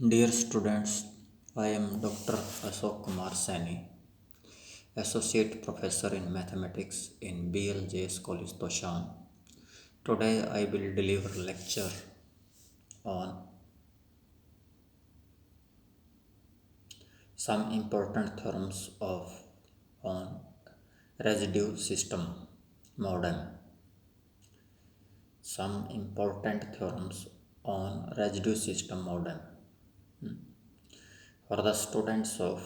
Dear students, I am Dr. Ashok Kumar Saini, Associate Professor in Mathematics in BLJS College Tosham. Today I will deliver lecture on some important theorems on residue system modem. Some important theorems on residue system modem. For the students of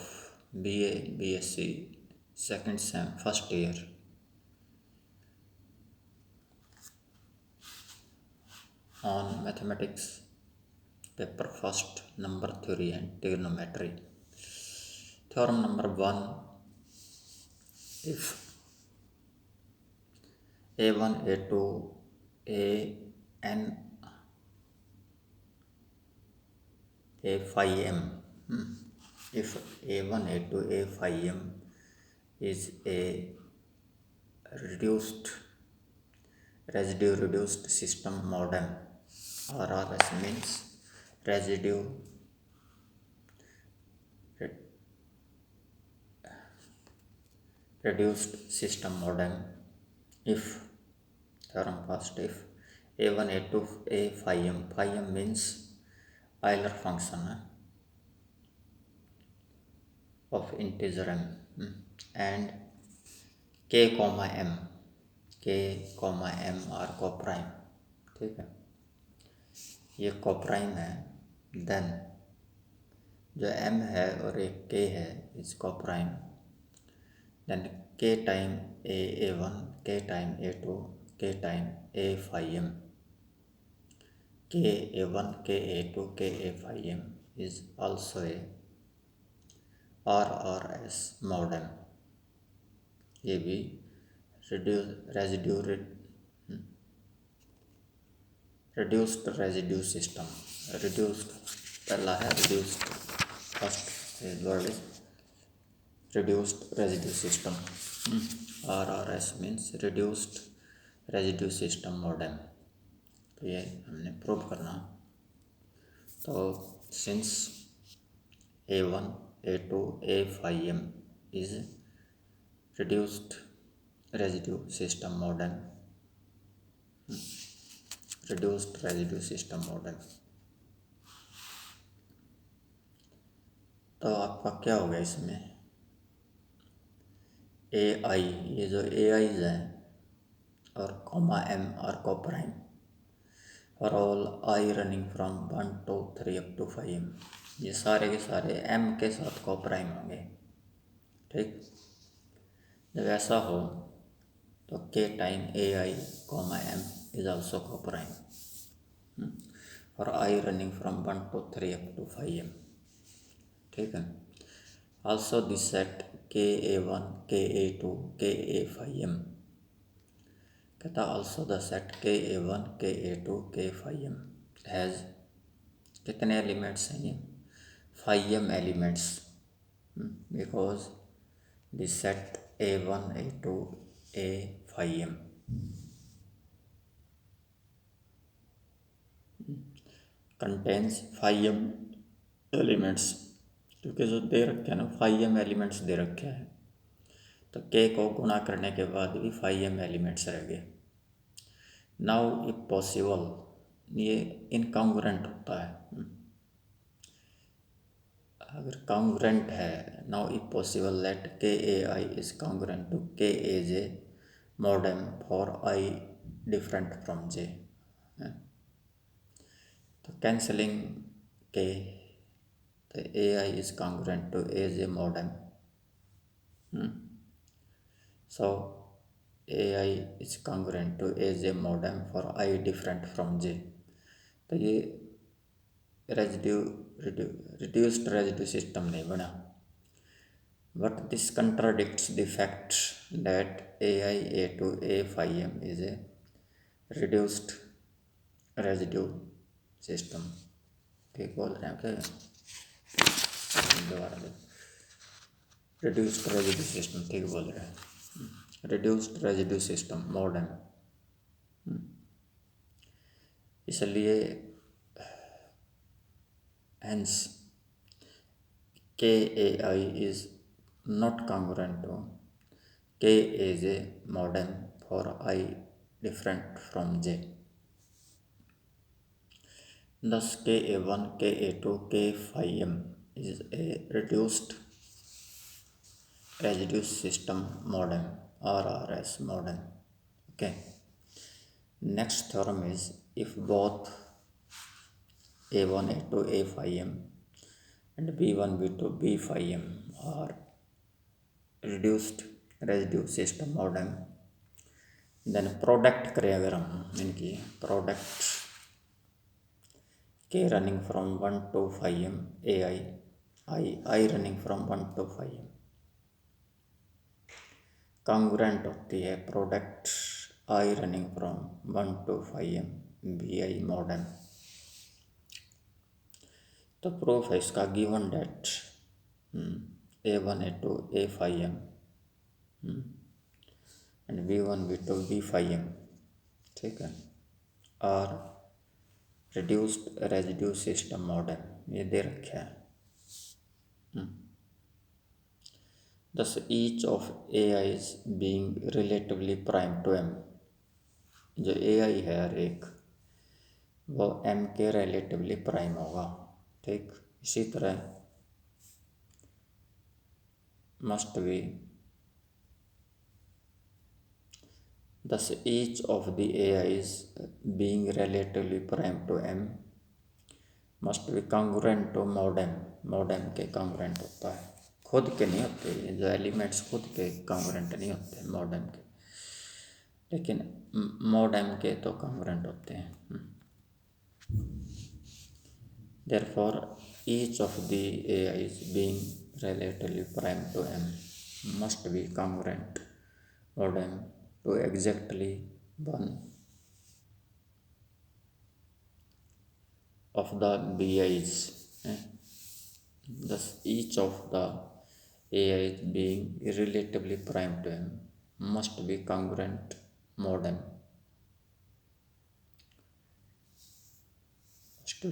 BA, BSc, second sem, first year, on mathematics, paper first, number theory and trigonometry. Theorem number 1, if A1, A2, AN, A phi m, if A1, A2, A phi m is a residue reduced system modem, RRS means residue reduced system modem. If theorem first, if A1, A2, A phi m means Euler function of integer m, and k comma m are coprime. ठीक है, ये coprime है. Then जो m है और एक k है is coprime. Then k time a1, k time a2, k time a phi m, k a1, k a2, k a phi m is also a RRS modem. ये भी reduced residue system. reduced पहला है reduced, first word is reduced residue system. RRS means reduced residue system modem. तो ये हमने prove करना. तो since A1, A2, A phi m is reduced residue system modem, reduced residue system modem, तो आपका क्या होगा इसमें AI, ये जो AIs हैं और कॉमा M और कोप्राइम और all I running from 1 to 3 up to 5m, ये सारे के सारे M के साथ कोप्राइम होंगे. ठीक, जब ऐसा हो तो K time AI comma M is also coprime for I running from 1 to 3 up to 5m. ठीक है. Also this set KA1, KA2, KA phi m कहता also the set KA1, KA2, K phi m has कितने elements हैं ये 5m elements, because this set A1, A2, A phi m contains 5m elements. क्योंकि जो दे रखे हैं ना 5m elements they रखे हैं, तो k को गुणा करने के बाद भी 5m एलिमेंट्स रह गए. नाउ इफ पॉसिबल, ये इनकॉन्ग्रुएंट होता है. अगर कॉन्ग्रुएंट है, now if possible let KAI is congruent to KAJ modem for I different from J. तो कैंसलिंग K, तो AI is congruent to AJ modem. So AI is congruent to AJ modem for I different from J. तो ये reduced residue system नहीं बना. But this contradicts the fact that AI A2 A phi m is a reduced residue system. ठीक बोल रहे हैं क्या? दोबारा दे. reduced residue system ठीक बोल रहे हैं. reduced residue system modem. इसलिए hence KAI is not congruent to K is a modem for I different from J. Thus KA1, KA2, K phi m is a reduced residue system modem, RRS modem. Okay. Next theorem is if both A1, A2, A phi m and B1, B2, B phi m are reduced residue system modem, then product करेगा हम इनकी product K running from 1 to phi m I running from 1 to phi m congruent होती है product I running from 1 to phi m BI modem. तो proof है इसका given that A1 A2 A phi m and B1 B2 B phi m, ठीक है, और reduced residue system model ये दे रखा है. Thus each of AIs being relatively prime to M, जो AI है हर एक वो M के relatively prime होगा, ठीक. इसी तरह must be thus each of the AIs being relatively prime to M must be congruent to modem के congruent होता है, खुद के नहीं होते, जो एलिमेंट्स खुद के congruent नहीं होते modem के, लेकिन modem के तो congruent होते हैं. Therefore each of the AIs being relatively prime to M must be congruent modem to exactly one of the BIs. Thus each of the AIs being relatively prime to M must be congruent modem to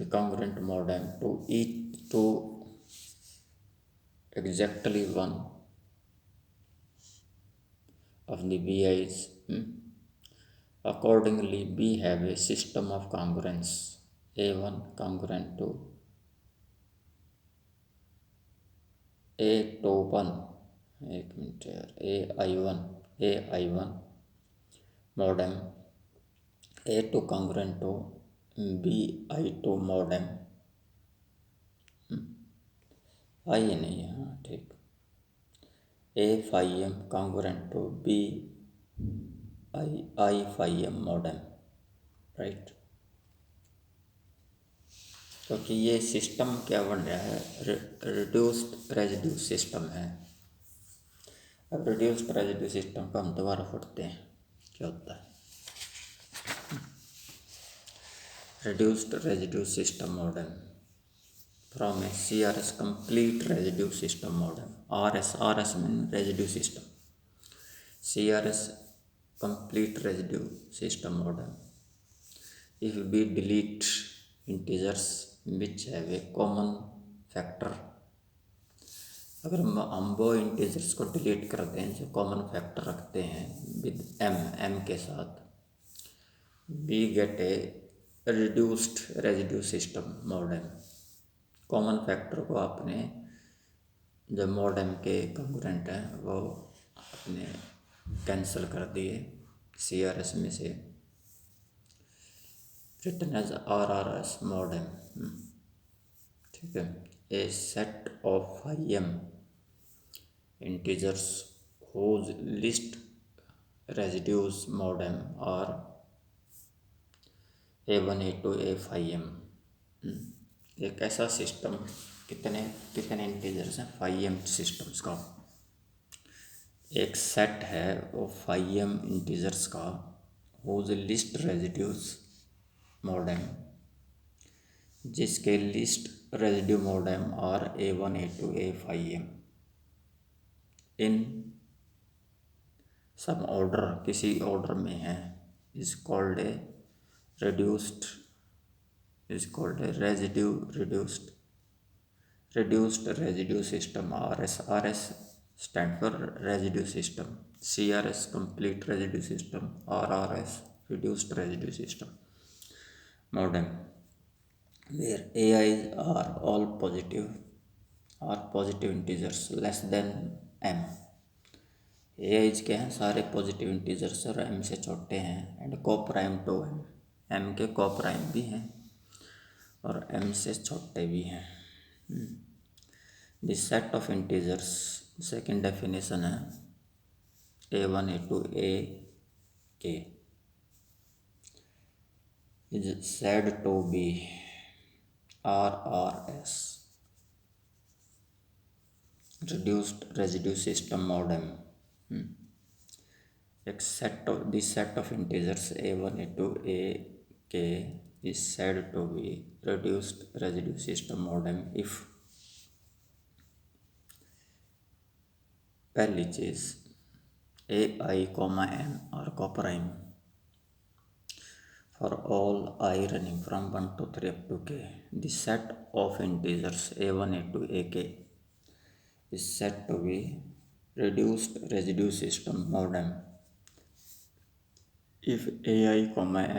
exactly one of the BIs. Accordingly, we have a system of congruence A1 congruent to A21, एक minute यार, AI1 modem, A2 congruent to BI2 modem, I नहीं है, हाँ ठीक, A phi m congruent to I phi m modem, right. क्योंकि ये system क्या बन रहा है, रिड्यूस्ड रेजिड्यू सिस्टम है. अब रिड्यूस्ड रेजिड्यू सिस्टम को हम दोबारा पढ़ते हैं क्या होता है. Reduced residue system model from A CRS complete residue system model. RS mean residue system, CRS complete residue system model. If we delete integers which have a common factor, अगर हम वो इंटीजर्स को डिलीट कर दें जो common factor रखते हैं with m के साथ, we get a reduced residue system modem. Common factor को आपने जो मॉडम के कंकरेंट हैं वो आपने कैंसिल कर दिए CRS में से, written as RRS modem, ठीक है. A set of phi m integers whose least residues modem are A1 A2 A phi m. एक ऐसा सिस्टम, कितने इंटीजर्स हैं phi m सिस्टम्स का, एक सेट है वो phi m इंटीजर्स का whose least residues modem, जिसके लिस्ट रेजिड्यू मॉडम और A1 A2 A phi m इन सब ऑर्डर, किसी ऑर्डर में है, is called a residue reduced reduced residue system, RS stand for residue system, CRS complete residue system, RRS reduced residue system modem, where AIs are positive integers less than m. AIs के हैं सारे positive integers और m से छोटे हैं, and को prime to m के को प्राइम भी हैं और m से छोटे भी हैं. This set of integers, second definition है a1 a2 ak is said to be RRS reduced residue system modem. This set of integers a1 a2 ak is said to be reduced residue system modem if पहली चीज ai, m are coprime for all I running from 1 to 3 up to k. The set of integers a1 a2 ak is said to be reduced residue system modem if ai,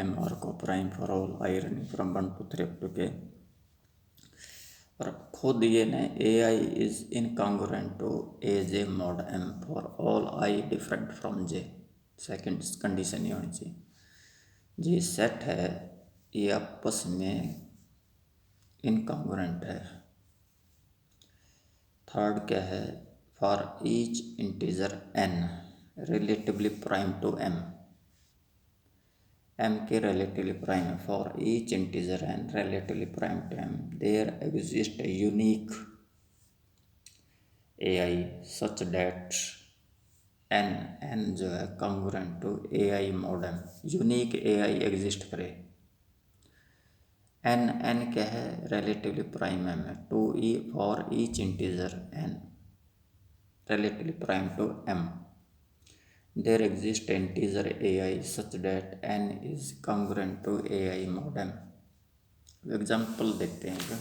m are coprime for all I running from 1 to 3 up to k. और खुद ये ने AI is incongruent to AJ mod M for all I different from J. Second condition ये होनी चाहिए, जी set है ये आपस में इनकॉन्ग्रुएंट है. थर्ड क्या है, for each integer n relatively prime to m, m के रिलेटिवली प्राइम है. For each integer n relatively prime to m there exist a unique AI such that n जो है congruent to AI mod m, unique AI exist करे. n क्या है, relatively prime m है. Two E for each integer n relatively prime to m there exists integer AI such that n is congruent to AI modem. Example देखते हैं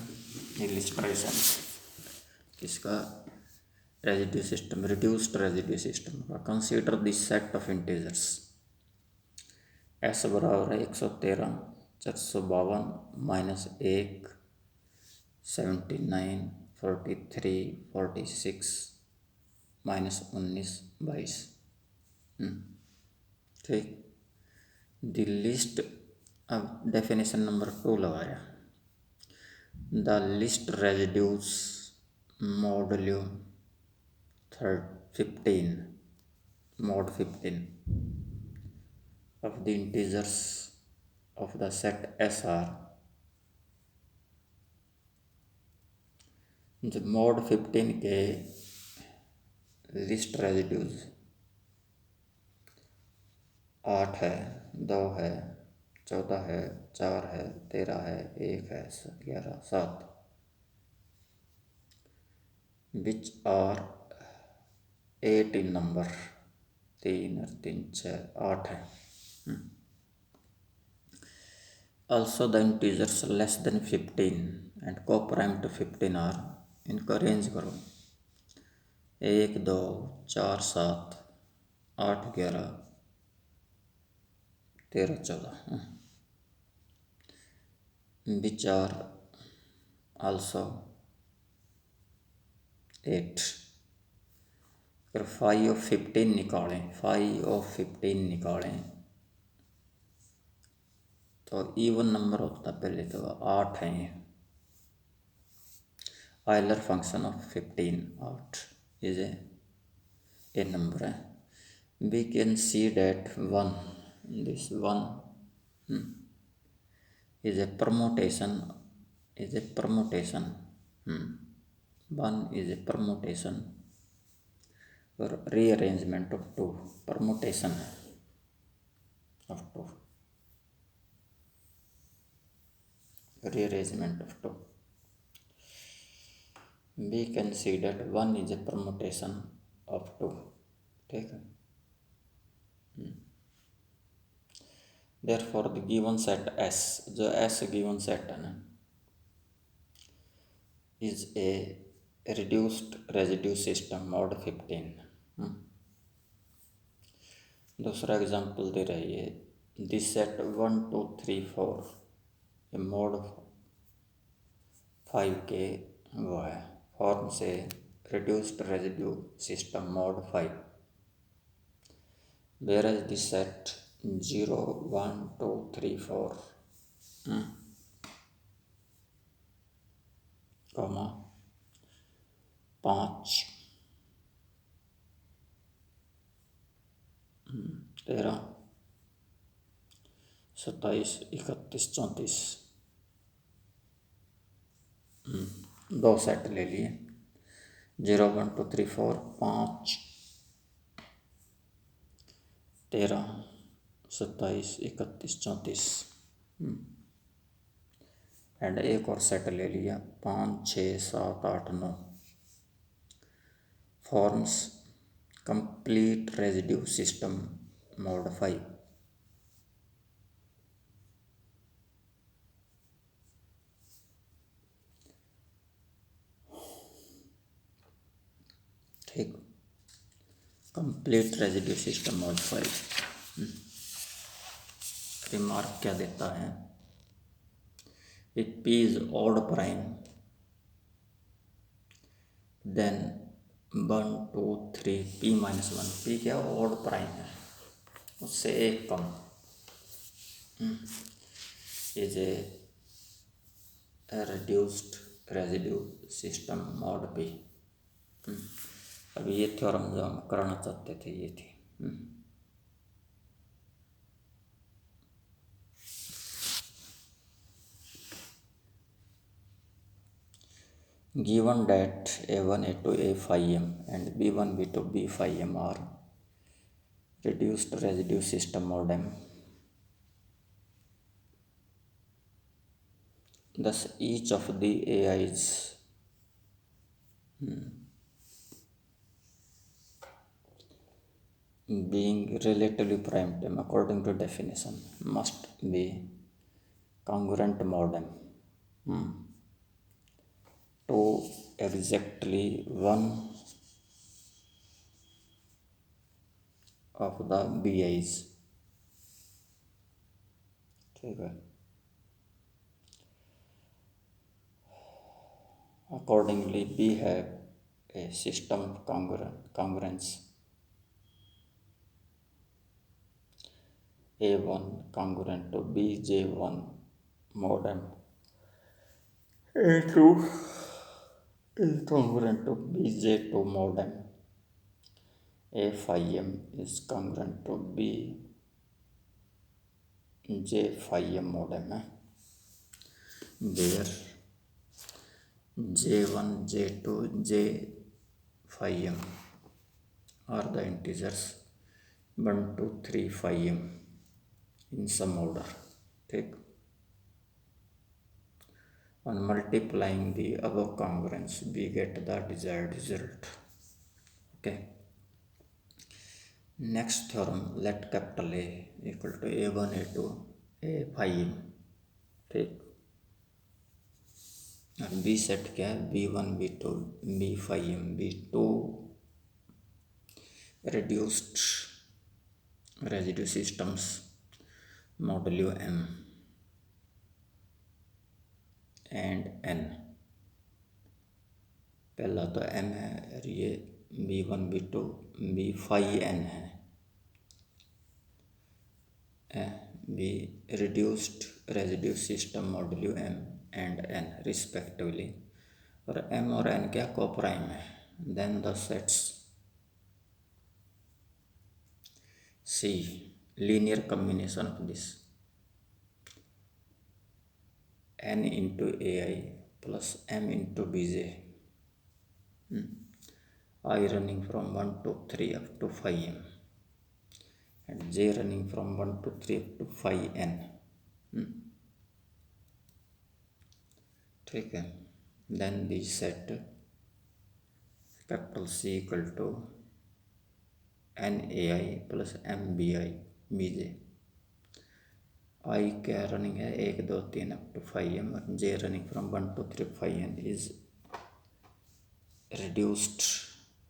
illustration किसका, residue system, reduced residue system का. Consider this set of integers s बराबर है 113, 452 minus 1, 79, 43, 46 minus 19, 22. ठीक. The list, अब definition number 2 लगाया. The list residues modulo 15 mod 15 of the integers of the set SR. जो mod 15 के list residues 8 है, 2 है, 14 है, 4 है, 13 है, 1 है, 11, 7, विच आर 8 इन नंबर. 3 और 3 6 8 है. Also the integers less than 15 and co-prime to 15 are, इनको अरेंज करो. 1 2 4 7 8 11 13 14, which are also 8. फिर 5 of 15 निकालें, 5 of 15 निकालें तो इवन नंबर होता पहले तो 8 है. Euler function of 15 8 is a number है. We can see that 1, this 1 is a permutation, 1 is a permutation or rearrangement of 2, permutation of 2, rearrangement of 2. We can see that 1 is a permutation of 2. ठीक है. Therefore the given set S, जो S given set है ना, is a reduced residue system mode 15। दूसरा example दे रही है, this set 1 2 3 4 ये mode 5 के वो है फॉर्म से reduced residue system mode 5, whereas this set 0 1 2 3 4 comma 5 13 27 31 34 दो सेट ले लिए, 0 1 2 3 4 5 13 27 31 34 एंड एक और सेट ले लिया 5 6 7 8 9 forms complete residue system mode 5। ठीक, complete residue system mode 5। Remark क्या देता है, if P is odd prime then 1 2 3 P minus 1, P क्या odd prime है, उससे एक कम is a reduced residue system mode P। अभी ये थ्योरम जो हम करना चाहते थे ये थी। Given that A1 A2 A5M and B1 B2 B5M are reduced residue system mode M, thus each of the AIs being relatively prime term according to definition must be congruent modem to exactly one of the BIs। ठीक है, accordingly B have a system congruence A1 congruent to BJ1 modem, A2 is congruent to BJ2 modem, A5M is congruent to BJ5M modem है, where J1 J2 J5M are the integers 1 2 3 5M in some order। ठीक, on multiplying the above congruence we get the desired result। okay, next theorem, let capital A equal to A1 A2 A5M। ठीक, और B set क्या है, B1 B2 B5M B2 reduced residue systems मॉडल्यू M and N। पहला तो M है और ये B1 B2 B5N है, B reduced residue system modulo M and N respectively, और M और N क्या कोप्राइम है। Then the sets C linear combination of this N into AI plus M into BJ, I running from 1 to 3 up to 5M and J running from 1 to 3 up to 5N। ठीक है, then the set capital C equal to NAI plus MBI BJ, I क्या running है 1 2 3 up to 5M और J running from 1 to 3 5N is reduced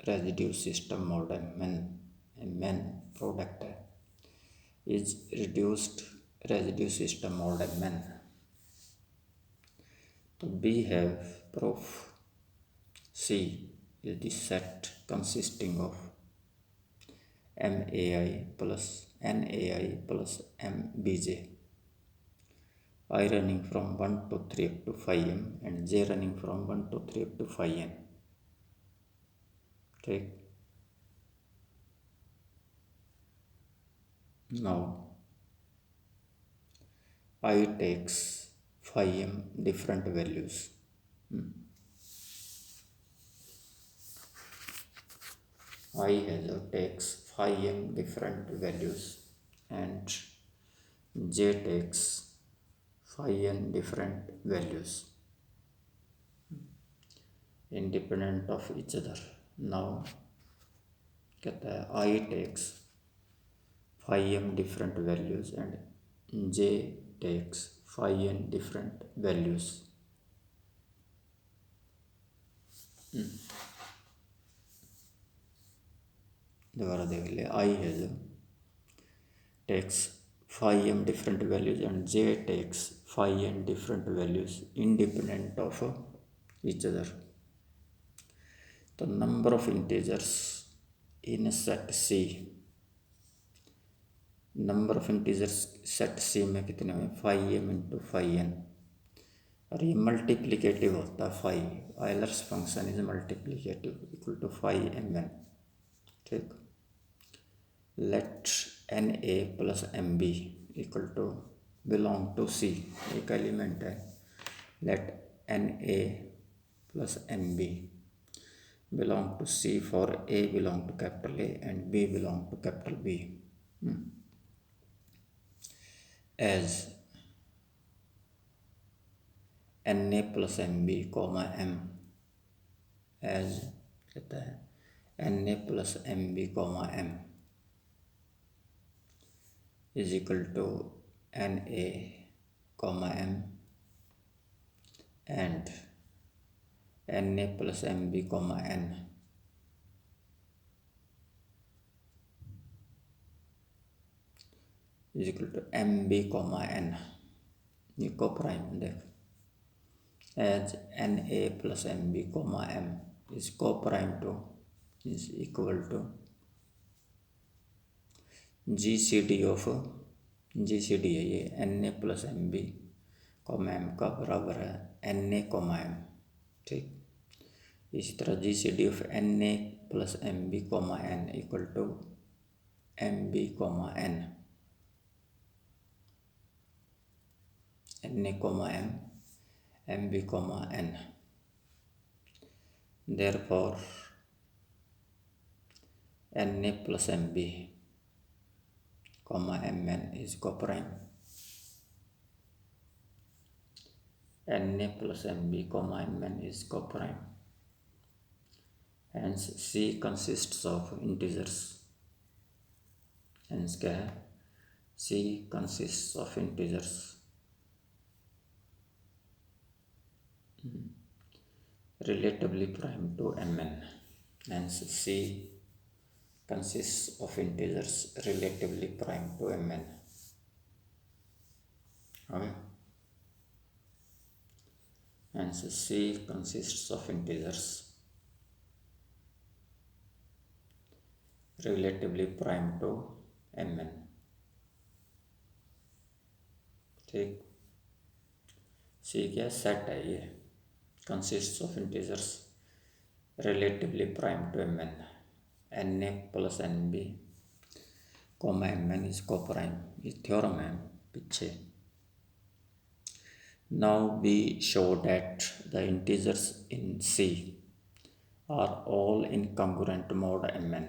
residue system mode MN product is reduced residue system mode MN. So we have Prof. C is the set consisting of MAI plus NAI plus MBJ. I running from 1 to 3 up to 5M and J running from 1 to 3 up to 5N. Okay. Now I takes 5M different values. I has takes 5M different values and J takes 5N different values independent of each other. Now कहता है I takes 5M different values and J takes 5N different values. दोबारा देख ले I has takes 5M different values and J takes 5N different values independent of each other. The number of integers in set C, number of integers set C में कितने में 5M into 5N और ये multiplicative होता है 5. Euler's function is multiplicative equal to 5Mn. ठीक. Let NA plus MB equal to belong to C. एक element है. Let NA plus MB belong to C for A belong to capital A and B belong to capital B. As NA plus MB comma M as कहता है NA plus MB comma M is equal to NA comma M and NA plus MB comma N is equal to MB comma N. ये को prime देख as NA plus MB comma M is co-prime to is equal to GCD of GCD है ये NA plus MB comma M का बराबर है NA comma M. ठीक. इसी तरह GCD of NA plus MB comma N equal to MB comma N. NA comma M MB comma N. Therefore NA plus MB comma MN is coprime. NA plus MB comma MN is coprime. Hence C consists of integers. Hence क्या है? C consists of integers. Relatively prime to Mn. Hence C consists of integers relatively prime to Mn. Okay. Hence C consists of integers relatively prime to Mn. ठीक. C क्या set है ये consists of integers relatively prime to Mn. Na plus nb comma Mn is coprime. ये theorem है पीछे. Now we show that the integers in C are all incongruent mode Mn.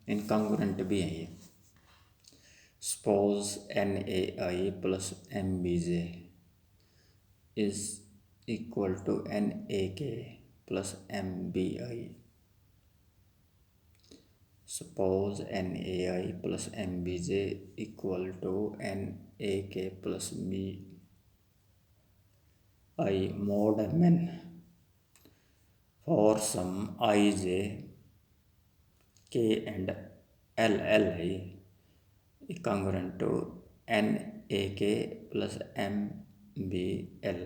Incongruent भी है ये. Suppose NAI plus MBJ is equal to NAK plus MBI. Suppose NAI plus MBJ equal to NAK plus BI mod Mn for some I j k and l l है congruent to n a k plus m b l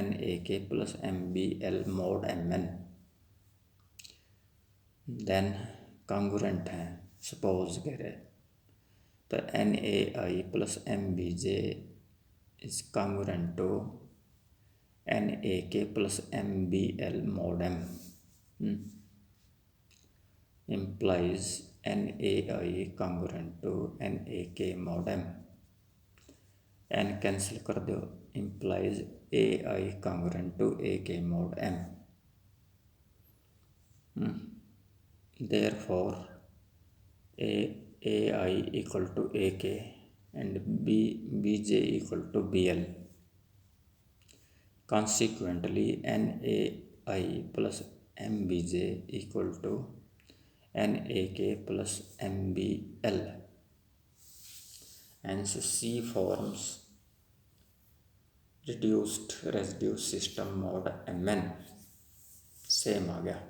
n a k plus m b l mod m n then congruent हैं suppose कह रहे तो N A I plus M B J is congruent to N A K plus M B L mod m implies N A I congruent to N A K mod m N cancel कर दो implies A I congruent to A K mod m therefore ai equal to ak and bj equal to bl. Consequently nai plus mbj equal to nak plus mbl. Hence C forms reduced residue system mod mn. Same आ गया.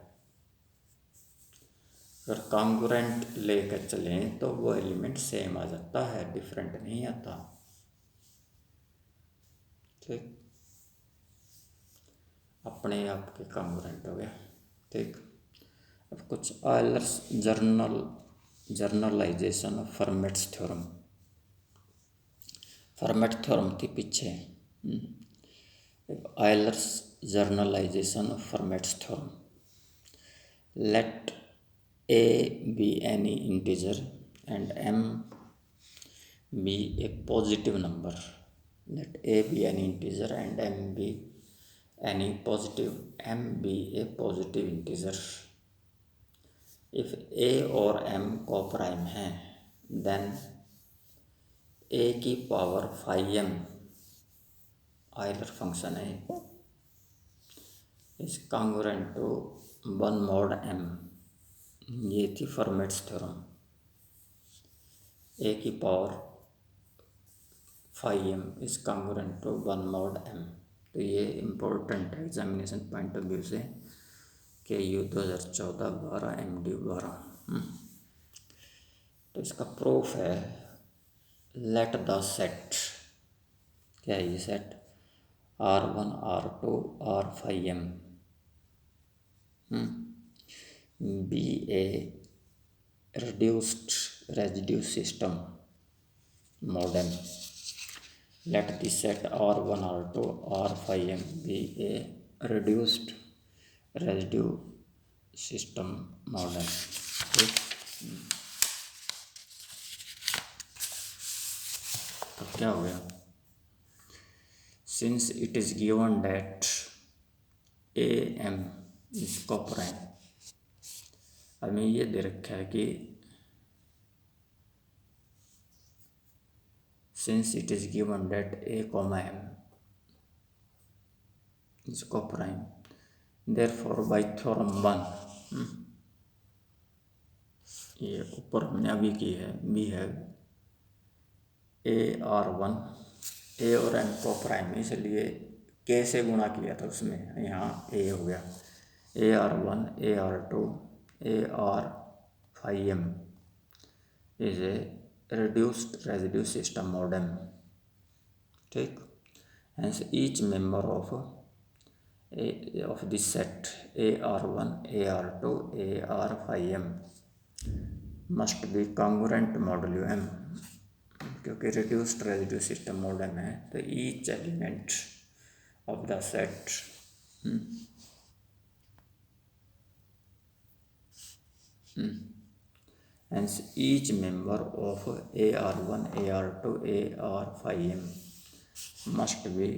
अगर congruent लेकर चलें तो वो element same आ जाता है, different नहीं आता. ठीक, अपने आप के कॉन्ग्रुएंट हो गया. ठीक, अब कुछ Euler's generalization of Fermat's theorem. Fermat theorem थी पीछे. Euler's generalization of Fermat's theorem. Let a be any integer and m be a positive number. Let a be any integer and m be a positive integer. If a और m coprime हैं then a की power phi m Euler function है is congruent to 1 mod m. ये थी formats theorem. A की power phi M is congruent to 1 mod m. तो ये important है एग्जामिनेशन पॉइंट ऑफ व्यू से कि यू 2014 12 MD 12. तो इसका प्रूफ है लेट द सेट, क्या है ये set, R1 R2 R phi m be a reduced residue system mod m. Let the set R1 R2 R phi m be a reduced residue system mod m. तो क्या हो गया, since it is given that am is coprime. हमें ये दे रखा है कि since it is given that a comma m is coprime, therefore by theorem 1 ये ऊपर हमने अभी की है, we have AR1 a और m कोप्राइम, इसलिए k से गुणा किया था उसमें, यहाँ a हो गया. AR1 AR2 AR phi m is a reduced residue system mod m. ठीक, hence each member of this set AR1 AR2 AR phi m must be congruent modulo m. क्योंकि reduced residue system mod m है तो each element of the set hence each member of AR1 AR2 AR phi m must be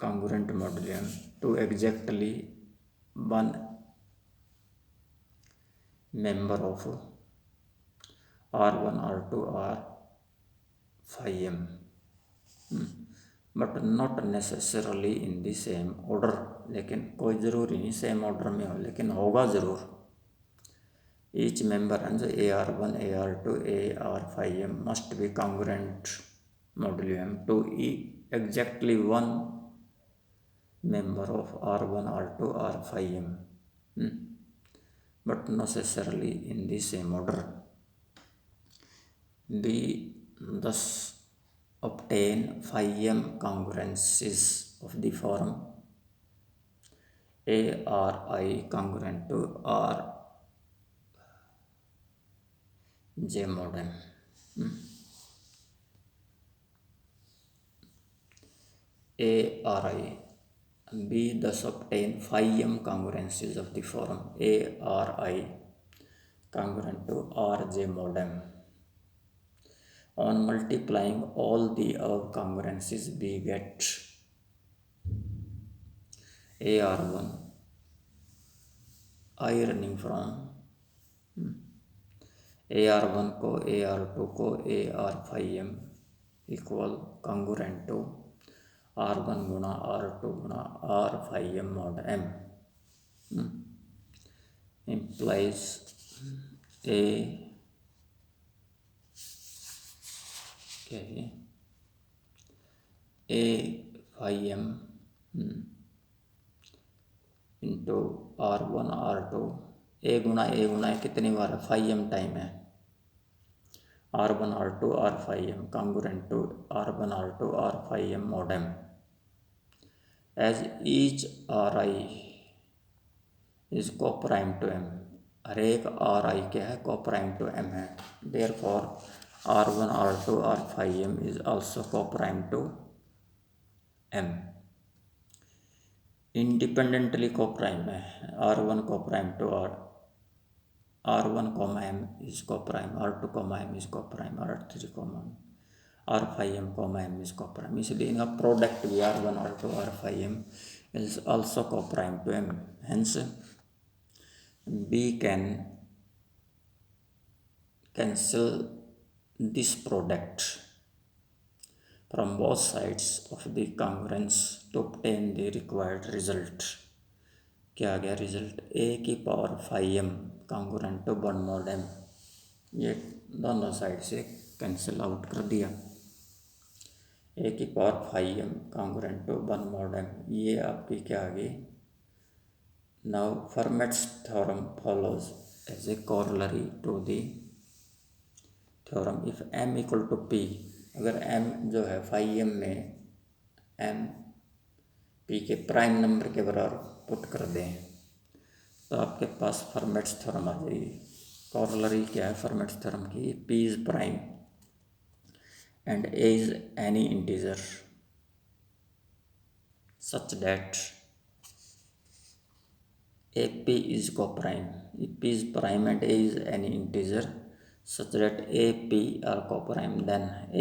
congruent modulo m to exactly one member of R1 R2 R phi m but not necessarily in the same order. लेकिन कोई ज़रूरी नहीं same order में हो, लेकिन होगा ज़रूर. Each member and AR1 AR2 AR phi m must be congruent modulo m to exactly one member of R1, R2, R5M, but not necessarily in the same order. We thus obtain phi m congruences of the form ARI congruent to RJ mod m. ARI. We thus obtain phi m congruences of the form ARI congruent to RJ mod m. On multiplying all the above congruences, we get AR1 I running from AR1 को AR2 को AR5M equal congruent to R1 गुणा R2 गुणा R5M mod M implies A A5M into R1 R2 ए गुणा कितनी बार है 5M time है R1 R2 R5M congruent to R1 R2 R5M mod M as each Ri is co-prime to M. हर एक Ri क्या है co-prime to M है. Therefore R1 R2 R5M is also co-prime to M. Independently co-prime है. R1 co-prime to R1 comma M is co-prime, R2 comma M is co-prime, R3 comma R5M comma M is co-prime. इसलिए इनका product भी R1 R2 R5M is also co-prime to M. Hence we can cancel this product from both sides of the congruence to obtain the required result. क्या आ गया result A की power 5M congruent to 1 mod M. ये दोनों side से cancel out कर दिया. A की power 5M congruent to 1 mod M. ये आपकी क्या आ गई. Now Fermat's theorem follows as a corollary to the theorem. If M equal to P, अगर M जो है 5M में M P के प्राइम नंबर के बराबर पुट कर दें तो आपके पास फर्मेट्स थ्योरम आ जाएगी. कॉरलरी क्या है फर्मेट्स थ्योरम की. P is prime and A is any integer such that AP is co-prime. If P is prime and A is any integer such that AP are co-prime, then